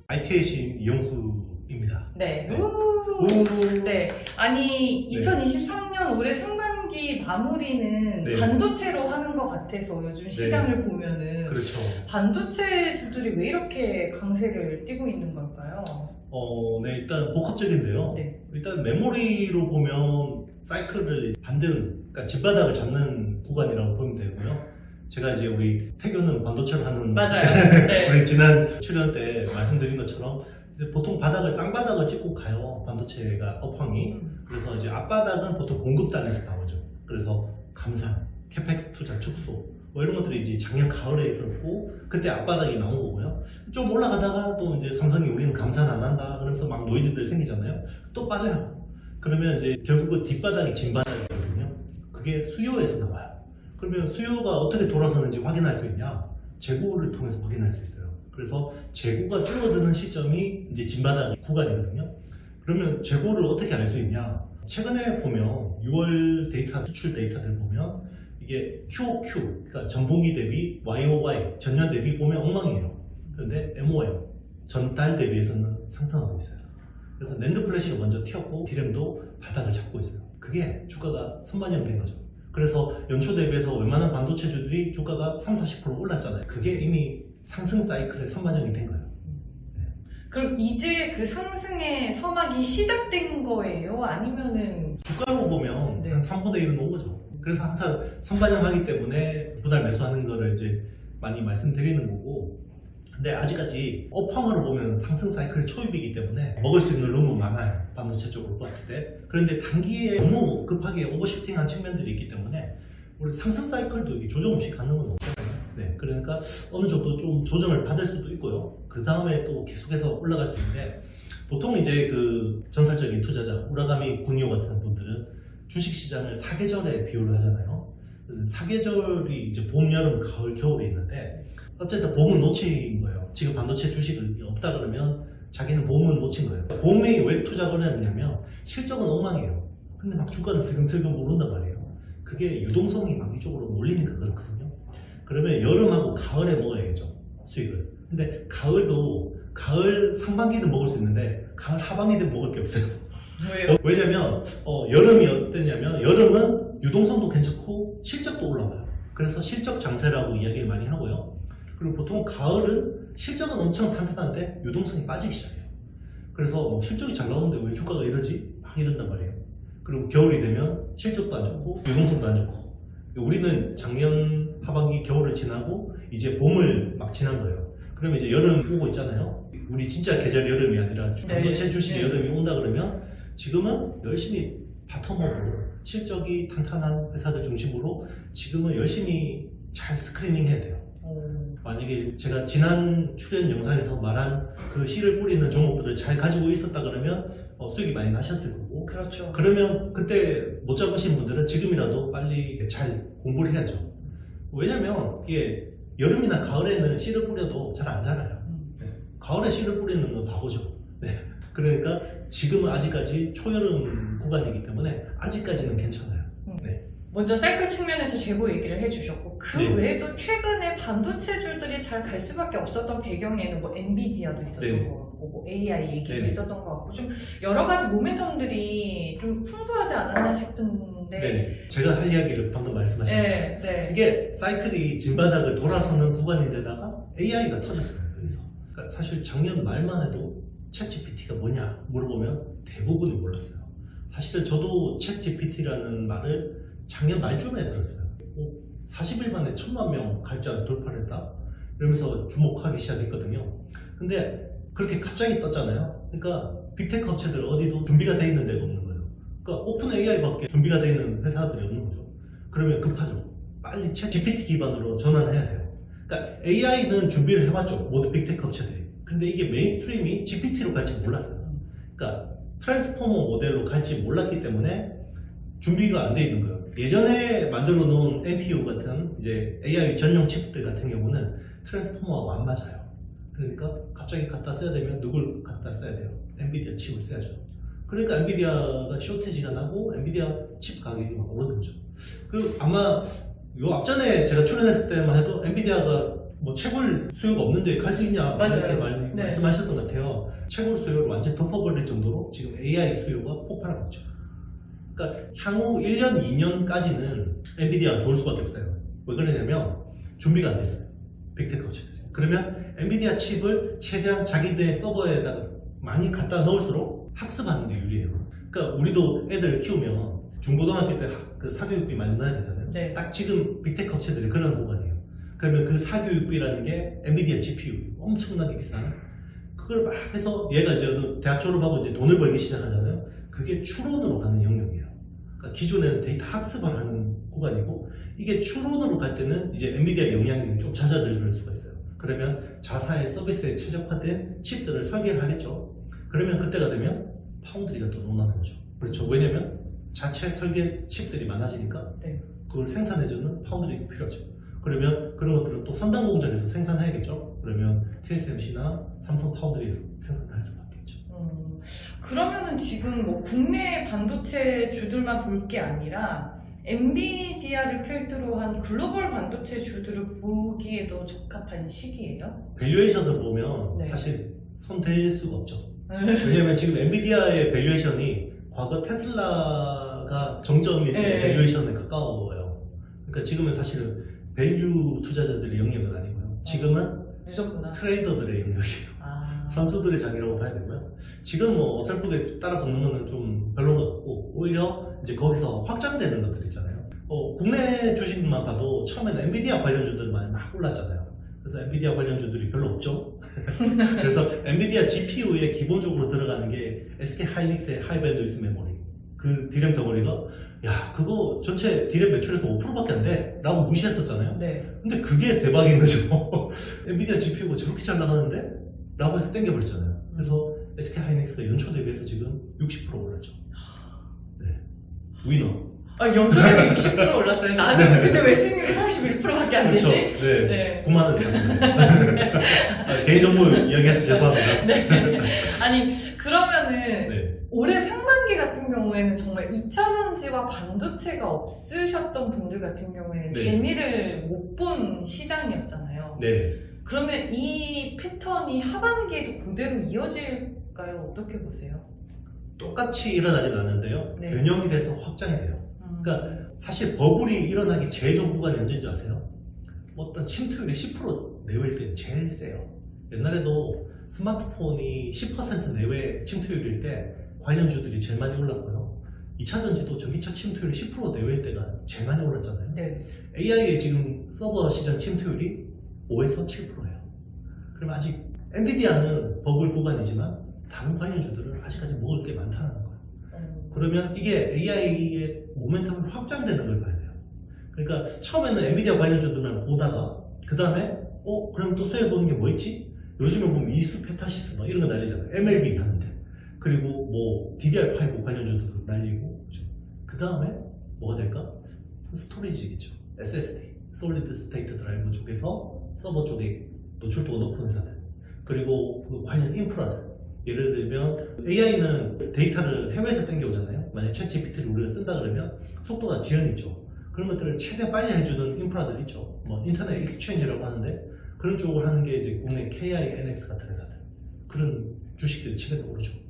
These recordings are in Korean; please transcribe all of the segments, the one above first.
IT의 신 이영수입니다. 네. 네. 우. 네. 아니, 2023년 올해 상반기 마무리는 네. 반도체로 하는 것 같아서 요즘 시장을 보면은 그렇죠. 반도체주들이 왜 이렇게 강세를 띠고 있는 걸까요? 네, 일단 복합적인데요. 네. 일단 메모리로 보면 사이클을 그러니까 집바닥을 잡는 구간이라고 보면 되고요. 제가 이제 우리 태교는 반도체로 하는 맞아요. 네. 우리 지난 출연 때 말씀드린 것처럼 이제 보통 쌍바닥을 찍고 가요. 반도체가 업황이. 그래서 이제 앞바닥은 보통 공급단에서 나오죠. 그래서 감산, 캐펙스 투자 축소 뭐 이런 것들이 이제 작년 가을에 있었고 그때 앞바닥이 나온 거고요. 좀 올라가다가 또 이제 삼성이 우리는 감산 안 한다 그러면서 막 노이즈들 생기잖아요. 또 빠져요. 그러면 이제 결국 그 뒷바닥이 진바닥이거든요. 그게 수요에서 나와요. 그러면 수요가 어떻게 돌아서는지 확인할 수 있냐? 재고를 통해서 확인할 수 있어요. 그래서 재고가 줄어드는 시점이 이제 진바닥 구간이거든요. 그러면 재고를 어떻게 알 수 있냐? 최근에 보면 6월 데이터, 수출 데이터들 보면 이게 QOQ, 그러니까 전분기 대비 YOY, 전년 대비 보면 엉망이에요. 그런데 MOM, 전달 대비해서는 상승하고 있어요. 그래서 낸드 플래시가 먼저 튀었고 디램도 바닥을 잡고 있어요. 그게 주가가 선반영된 거죠. 그래서 연초 대비해서 웬만한 반도체주들이 주가가 30-40% 올랐잖아요. 그게 이미 상승 사이클에 선반영이 된 거예요. 그럼 이제 그 상승의 서막이 시작된 거예요? 아니면은 주가로 보면 네. 한 3분의 1은 온 거죠. 그래서 항상 선반영하기 때문에 분할 매수하는 거를 이제 많이 말씀드리는 거고, 근데 아직까지 업황으로 보면 상승 사이클 초입이기 때문에 먹을 수 있는 룸은 많아요. 반도체 쪽으로 봤을 때. 그런데 단기에 너무 급하게 오버슈팅한 측면들이 있기 때문에 우리 상승 사이클도 이렇게 조정 없이 가는 건 없잖아요. 네, 그러니까 어느 정도 좀 조정을 받을 수도 있고요. 그 다음에 또 계속해서 올라갈 수 있는데, 보통 이제 그 전설적인 투자자 우라가미 군요 같은 분들은 주식시장을 사계절에 비유를 하잖아요. 사계절이 이제 봄, 여름, 가을, 겨울이 있는데 어쨌든 봄은 놓친 거예요. 지금 반도체 주식이 없다 그러면 자기는 봄은 놓친 거예요. 봄에 왜 투자를 했냐면 실적은 엉망이에요. 근데 막 주가는 슬금슬금 오른단 말이에요. 그게 유동성이 막 이쪽으로 몰리니까 그렇거든요. 그러면 여름하고 가을에 먹어야겠죠, 수익을. 근데 가을도 가을 상반기는 먹을 수 있는데 가을 하반기는 먹을 게 없어요. 왜요? 왜냐면 여름이 어땠냐면 여름은 유동성도 괜찮고 실적도 올라와요. 그래서 실적 장세라고 이야기를 많이 하고요. 그리고 보통 가을은 실적은 엄청 탄탄한데 유동성이 빠지기 시작해요. 그래서 실적이 잘 나오는데 왜 주가가 이러지? 막 이런단 말이에요. 그리고 겨울이 되면 실적도 안 좋고 유동성도 안 좋고, 우리는 작년 하반기 겨울을 지나고 이제 봄을 막 지난 거예요. 그러면 이제 여름 오고 있잖아요. 우리 진짜 계절 여름이 아니라 반도체 주식 여름이 온다 그러면 지금은 열심히 바텀업으로 실적이 탄탄한 회사들 중심으로 지금은 열심히 잘 스크리닝 해야 돼요. 만약에 제가 지난 출연 영상에서 말한 그 씨를 뿌리는 종목들을 잘 가지고 있었다 그러면 수익이 많이 나셨을 거고, 그렇죠. 그러면 그때 못 잡으신 분들은 지금이라도 빨리 잘 공부를 해야죠. 왜냐면 이게 여름이나 가을에는 씨를 뿌려도 잘 안 자라요. 네. 가을에 씨를 뿌리는 건 바보죠. 네. 그러니까 지금은 아직까지 초여름 구간이기 때문에 아직까지는 괜찮아요. 네. 먼저 사이클 측면에서 재고 얘기를 해주셨고, 그 네. 외에도 최근에 반도체주들이 잘 갈 수밖에 없었던 배경에는 뭐 엔비디아도 있었던 네. 것 같고, 뭐 AI 얘기도 네. 있었던 것 같고, 좀 여러 가지 모멘텀들이 좀 풍부하지 않았나 싶은데. 네. 제가 할 이야기를 방금 말씀하셨어요. 네, 네. 이게 사이클이 진바닥을 돌아서는 구간인데다가 AI가 터졌어요. 그래서 그러니까 사실 작년 말만 해도 챗GPT가 뭐냐 물어보면 대부분이 몰랐어요. 사실은 저도 챗GPT라는 말을 작년 말쯤에 들었어요. 40일 만에 1000만 명 가입자를 돌파를 했다? 이러면서 주목하기 시작했거든요. 근데 그렇게 갑자기 떴잖아요. 그러니까 빅테크 업체들 어디도 준비가 돼 있는 데가 없는 거예요. 그러니까 오픈 AI밖에 준비가 돼 있는 회사들이 없는 거죠. 그러면 급하죠. 빨리 챗 GPT 기반으로 전환을 해야 돼요. 그러니까 AI는 준비를 해봤죠. 모든 빅테크 업체들이. 근데 이게 메인스트림이 GPT로 갈지 몰랐어요. 그러니까 트랜스포머 모델로 갈지 몰랐기 때문에 준비가 안 돼 있는 거예요. 예전에 만들어 놓은 NPU 같은 이제 AI 전용 칩들 같은 경우는 트랜스포머하고 안 맞아요. 그러니까 갑자기 갖다 써야 되면 누굴 갖다 써야 돼요? 엔비디아 칩을 써야죠. 그러니까 엔비디아가 쇼티지가 나고 엔비디아 칩 가격이 막 오르는 거죠. 그리고 아마 요 앞전에 제가 출연했을 때만 해도 엔비디아가 뭐 채굴 수요가 없는데 갈 수 있냐 맞아요. 이렇게 네. 말씀하셨던 것 같아요. 채굴 수요를 완전 덮어버릴 정도로 지금 AI 수요가 폭발하고 있죠. 그러니까 향후 1년, 2년까지는 엔비디아가 좋을 수밖에 없어요. 왜 그러냐면 준비가 안 됐어요. 빅테크 업체들이. 그러면 엔비디아 칩을 최대한 자기들 서버에다가 많이 갖다 넣을수록 학습하는 데 유리해요. 그러니까 우리도 애들 키우면 중고등학교 때 그 사교육비 많이 넣어야 되잖아요. 네. 딱 지금 빅테크 업체들이 그런 구간이에요. 그러면 그 사교육비라는 게 엔비디아 GPU 엄청나게 비싼 그걸 막 해서 얘가 이제 대학 졸업하고 이제 돈을 벌기 시작하잖아요. 그게 추론으로 가는 영역이에요. 그러니까 기존에는 데이터 학습을 하는 구간이고 이게 추론으로 갈 때는 이제 엔비디아 영향력이 좀 잦아들 수가 있어요. 그러면 자사의 서비스에 최적화된 칩들을 설계를 하겠죠. 그러면 그때가 되면 파운드리가 또 논하는 거죠. 그렇죠. 왜냐면 자체 설계 칩들이 많아지니까 네. 그걸 생산해주는 파운드리가 필요하죠. 그러면 그런 것들은 또 선단 공장에서 생산해야겠죠. 그러면 TSMC나 삼성 파운드리에서 생산할 수밖에 없죠. 그러면은 지금 뭐 국내 반도체 주들만 볼 게 아니라 엔비디아를 필두로 한 글로벌 반도체 주들을 보기에도 적합한 시기예요? 밸류에이션을 보면 네. 사실 손댈 수가 없죠. 왜냐면 지금 엔비디아의 밸류에이션이 과거 테슬라가 정점일 때 네. 밸류에이션에 가까워요. 그러니까 지금은 사실은 밸류 투자자들의 영역은 아니고요. 지금은 늦었구나. 트레이더들의 영역이에요. 아. 선수들의 장이라고 봐야 되고요. 지금 뭐 어설프게 따라 붙는 거는 좀 별로인 것 같고 오히려 이제 거기서 확장되는 것들 있잖아요. 국내 주식만 봐도 처음에는 엔비디아 관련주들만 막 올랐잖아요. 그래서 엔비디아 관련주들이 별로 없죠. 그래서 엔비디아 GPU에 기본적으로 들어가는 게 SK 하이닉스의 하이밴드위스 메모리 그 디램 덩어리가 야 그거 전체 디램 매출에서 5%밖에 안 돼 라고 무시했었잖아요. 네. 근데 그게 대박인 거죠. 엔비디아 GPU가 저렇게 잘 나가는데? 라고 해서 땡겨버렸잖아요. 그래서 SK 하이닉스가 연초 대비해서 지금 60% 올랐죠. 네. 위너. 연초대비 60% 올랐어요. 나는 근데 왜 수익률이 31%밖에 안 되지? 그렇죠. 네. 네. 9만원 잤습니다. 개인정보 이야기해서 죄송합니다. 네. 아니 그러면은 네. 올해 상반기 같은 경우에는 정말 2차전지와 반도체가 없으셨던 분들 같은 경우에는 네. 재미를 못 본 시장이었잖아요. 네. 그러면 이 패턴이 하반기에도 그대로 이어질까요? 어떻게 보세요? 똑같이 일어나진 않는데요. 네. 변형이 돼서 확장이 돼요. 그러니까 사실 버블이 일어나기 제일 좋은 구간이 언제인 줄 아세요? 어떤 침투율이 10% 내외일 때 제일 세요. 옛날에도 스마트폰이 10% 내외 침투율일 때 관련주들이 제일 많이 올랐고요. 2차전지도 전기차 침투율이 10% 내외일 때가 제일 많이 올랐잖아요. 네. AI의 지금 서버 시장 침투율이 5에서 7%예요. 그럼 아직 엔비디아는 버블 구간이지만 다른 관련주들은 아직까지 먹을 게 많다는 거예요. 그러면 이게 AI의 모멘텀으로 확장되는 걸 봐야 돼요. 그러니까 처음에는 엔비디아 관련주들만 보다가 그 다음에 그럼 또 수혜를 보는 게 뭐 있지? 요즘에 보면 이수 페타시스 뭐 이런 거 날리잖아요. MLB 하는데. 그리고 뭐 DDR5 관련주들도 날리고 그 다음에 뭐가 될까? 스토리지겠죠. SSD, 솔리드 스테이트 드라이브 쪽에서 서버 쪽에 노출도가 높은 회사들 그리고 그 관련 인프라들 예를 들면 AI는 데이터를 해외에서 땡겨오잖아요. 만약 챗 GPT를 우리가 쓴다 그러면 속도가 지연이 있죠. 그런 것들을 최대 빨리 해주는 인프라들 있죠. 뭐 인터넷 익스체인지라고 하는데 그런 쪽을 하는 게 이제 국내 KI, NX 같은 회사들 그런 주식들이 최근에 오르죠.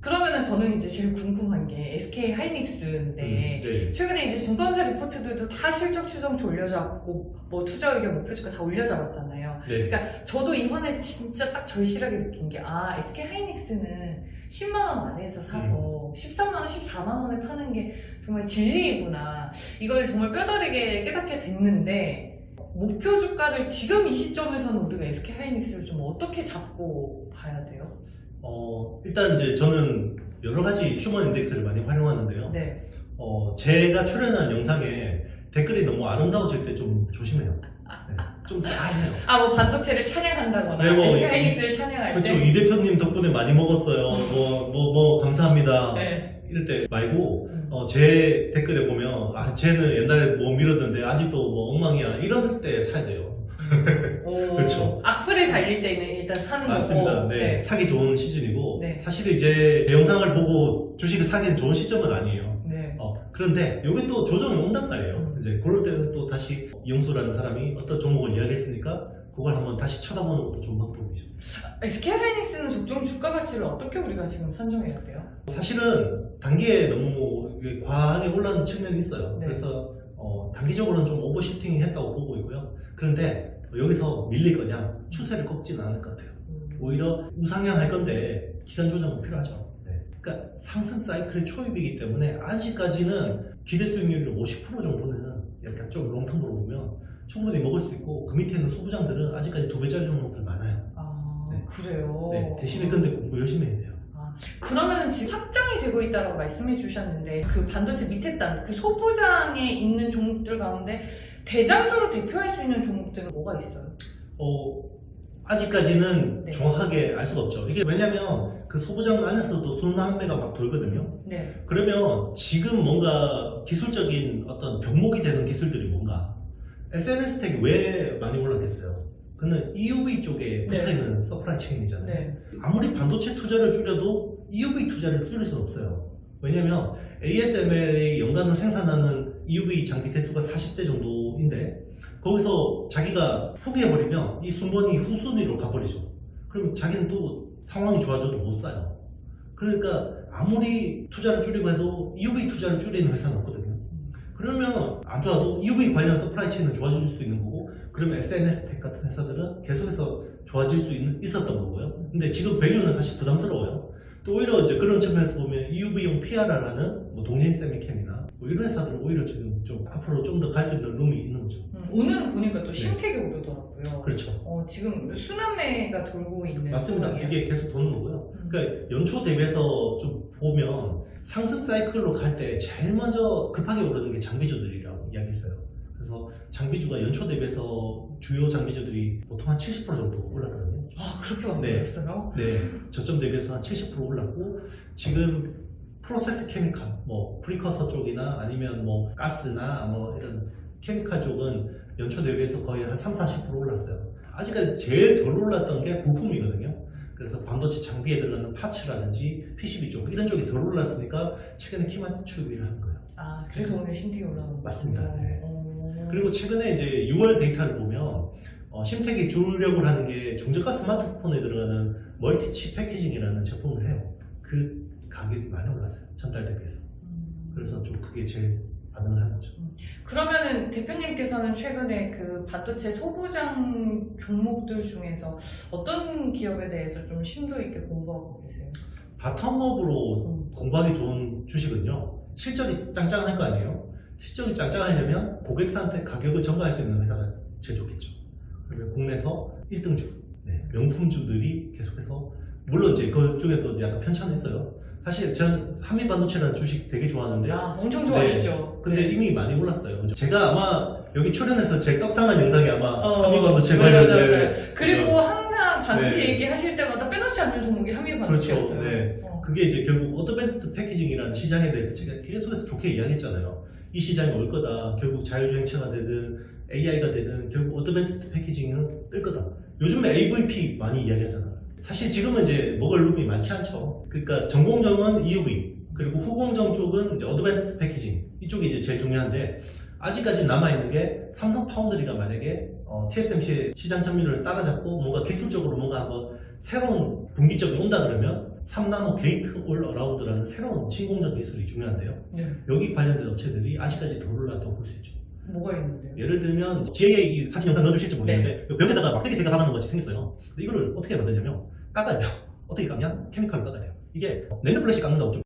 그러면은 저는 이제 제일 궁금한 게 SK 하이닉스인데 네. 최근에 이제 증권사 리포트들도 다 실적 추정치 올려잡고 뭐 투자 의견 목표주가 다 올려잡았잖아요. 네. 그러니까 저도 이번에 진짜 딱 절실하게 느낀 게 SK 하이닉스는 10만 원 안에서 사서 13만 원, 14만 원에 파는 게 정말 진리이구나. 이걸 정말 뼈저리게 깨닫게 됐는데 목표 주가를 지금 이 시점에서는 우리가 SK 하이닉스를 좀 어떻게 잡고 봐야 돼요? 일단 이제 저는 여러 가지 휴먼 인덱스를 많이 활용하는데요. 네. 제가 출연한 영상에 댓글이 너무 아름다워질 때 좀 조심해요. 네. 좀 싸해요. 뭐 반도체를 찬양한다거나 네, 뭐 SK 하이닉스를 찬양할 그렇죠. 때 이 대표님 덕분에 많이 먹었어요. 뭐 감사합니다. 네. 이럴 때 말고 제 댓글에 보면 쟤는 옛날에 뭐 밀었는데 아직도 뭐 엉망이야 이럴 때 사야 돼요. 그렇죠. 악플이 달릴 때는 일단 사는 맞습니다. 거고. 네. 사기 좋은 시즌이고 네. 사실 이제 제 영상을 보고 주식을 사기는 좋은 시점은 아니에요. 네. 그런데 여기 또 조정이 온단 말이에요. 이제 그럴 때는 또 다시 이용수라는 사람이 어떤 종목을 이야기했으니까 그걸 한번 다시 쳐다보는 것도 좋은 방법이죠. SK 하이닉스는 적정 주가 가치를 어떻게 우리가 지금 산정해야 돼요? 사실은 단기에 너무 과하게 올라온 측면이 있어요. 네. 그래서 단기적으로는 좀 오버슈팅 했다고 보고 있고요. 그런데 여기서 밀릴 거냐 추세를 꺾지는 않을 것 같아요. 오히려 우상향할 건데 기간 조정은 필요하죠. 네. 그러니까 상승 사이클의 초입이기 때문에 아직까지는 기대 수익률이 50% 정도는 약간 좀 롱텀으로 보면 충분히 먹을 수 있고 그 밑에 있는 소부장들은 아직까지 2배짜리 종목들 많아요. 아, 네. 그래요? 네. 대신에 근데 공부 열심히 해야 돼요. 그러면 지금 확장이 되고 있다고 말씀해 주셨는데 그 반도체 밑에 단, 그 소부장에 있는 종목들 가운데 대장주로 대표할 수 있는 종목들은 뭐가 있어요? 아직까지는 네. 정확하게 알 수가 없죠. 이게 왜냐면 그 소부장 안에서도 순환매가 막 돌거든요. 네. 그러면 지금 뭔가 기술적인 어떤 병목이 되는 기술들이 뭔가 SNS 텍이 왜 많이 올랐겠어요? 그는 EUV 쪽에 네. 붙어있는 서프라이 체인이잖아요. 네. 아무리 반도체 투자를 줄여도 EUV 투자를 줄일 수는 없어요. 왜냐면 ASML이 연간으로 생산하는 EUV 장비 대수가 40대 정도인데 거기서 자기가 포기해버리면 이 순번이 후순위로 가버리죠. 그러면 자기는 또 상황이 좋아져도 못 사요. 그러니까 아무리 투자를 줄이고 해도 EUV 투자를 줄이는 회사는 없거든요. 그러면 안 좋아도 EUV 관련 서프라이 체인은 좋아질 수 있는 거고 그러면 SNS 텍 같은 회사들은 계속해서 좋아질 수 있었던 거고요. 근데 지금 밸류는 사실 부담스러워요. 또 오히려 이제 그런 측면에서 보면 EUV용 PRR라는 뭐 동진 세미캠이나 뭐 이런 회사들은 오히려 지금 좀 앞으로 좀 더 갈 수 있는 룸이 있는 거죠. 오늘은 보니까 또 신택이 오르더라고요. 그렇죠. 지금 순환매가 돌고 있는 맞습니다. 상황이에요. 이게 계속 도는 거고요. 그러니까 연초 대비해서 좀 보면 상승 사이클로 갈 때 제일 먼저 급하게 오르는 게 장비주들이라고 이야기했어요. 그래서 장비주가 연초 대비해서 주요 장비주들이 보통 한 70% 정도 올랐거든요. 아, 그렇게 많이 네. 올랐어요? 네, 저점 대비해서 한 70% 올랐고 지금 프로세스 케미칼, 뭐 프리커서 쪽이나 아니면 뭐 가스나 뭐 이런 케미칼 쪽은 연초 대비해서 거의 한 30-40% 올랐어요. 아직까지 제일 덜 올랐던 게 부품이거든요. 그래서 반도체 장비에 들어가는 파츠라든지 PCB 쪽 이런 쪽이 덜 올랐으니까 최근에 키맞추기를 하는 거예요. 아, 그래서 오늘 신택이 올라오는 거예요? 맞습니다. 네. 그리고 최근에 이제 6월 데이터를 보면 심택이 주력을 하는 게 중저가 스마트폰에 들어가는 멀티칩 패키징이라는 제품을 해요. 그 가격이 많이 올랐어요. 전달 대비해서. 그래서 좀 그게 제일 반응을 하는 거죠. 그러면은 대표님께서는 최근에 그 반도체 소부장 종목들 중에서 어떤 기업에 대해서 좀 심도 있게 공부하고 계세요? 바텀업으로 공부하기 좋은 주식은요. 실적이 짱짱할 거 아니에요? 실적이 짱짱하려면 고객사한테 가격을 전가할 수 있는 회사가 제일 좋겠죠. 그러면 국내에서 1등주, 명품주들이 계속해서 물론 이제 그 중에도 약간 편차는 있어요. 사실 전 한미반도체라는 주식 되게 좋아하는데 엄청 좋아하시죠? 네, 근데 이미 많이 올랐어요. 제가 아마 여기 출연해서 제일 떡상한 영상이 아마 한미반도체 맞아요. 관련된 그리고 항상 반도체 네. 얘기하실 때마다 빼놓지 않는 종목이 한미반도체였어요. 그렇죠. 네. 그게 이제 결국 어드밴스드 패키징이라는 시장에 대해서 제가 계속해서 좋게 이야기했잖아요. 이 시장이 올 거다. 결국 자율주행차가 되든 AI가 되든 결국 어드밴스드 패키징은 뜰 거다. 요즘에 AVP 많이 이야기하잖아요. 사실 지금은 이제 먹을 룸이 많지 않죠. 그러니까 전공정은 EUV, 그리고 후공정 쪽은 이제 어드밴스드 패키징 이쪽이 이제 제일 중요한데 아직까지 남아있는 게 삼성 파운드리가 만약에 TSMC의 시장 점유율을 따라잡고 뭔가 기술적으로 뭔가 한번 새로운 분기점이 온다 그러면 3나노 게이트 올 어라우드라는 새로운 신공정 기술이 중요한데요. 네. 여기 관련된 업체들이 아직까지 덜 올랐다고 볼 수 있죠. 뭐가 있는데요? 예를 들면 GAA 사진 영상 넣어주실지 모르겠는데 벽에다가 막대기 새가 박아놓은 것이 생겼어요. 근데 이거를 어떻게 만드냐면 깎아야 돼요. 어떻게 깎냐? 케미칼로 깎아야 돼요. 이게 랜드 플래시 깎는다고 좀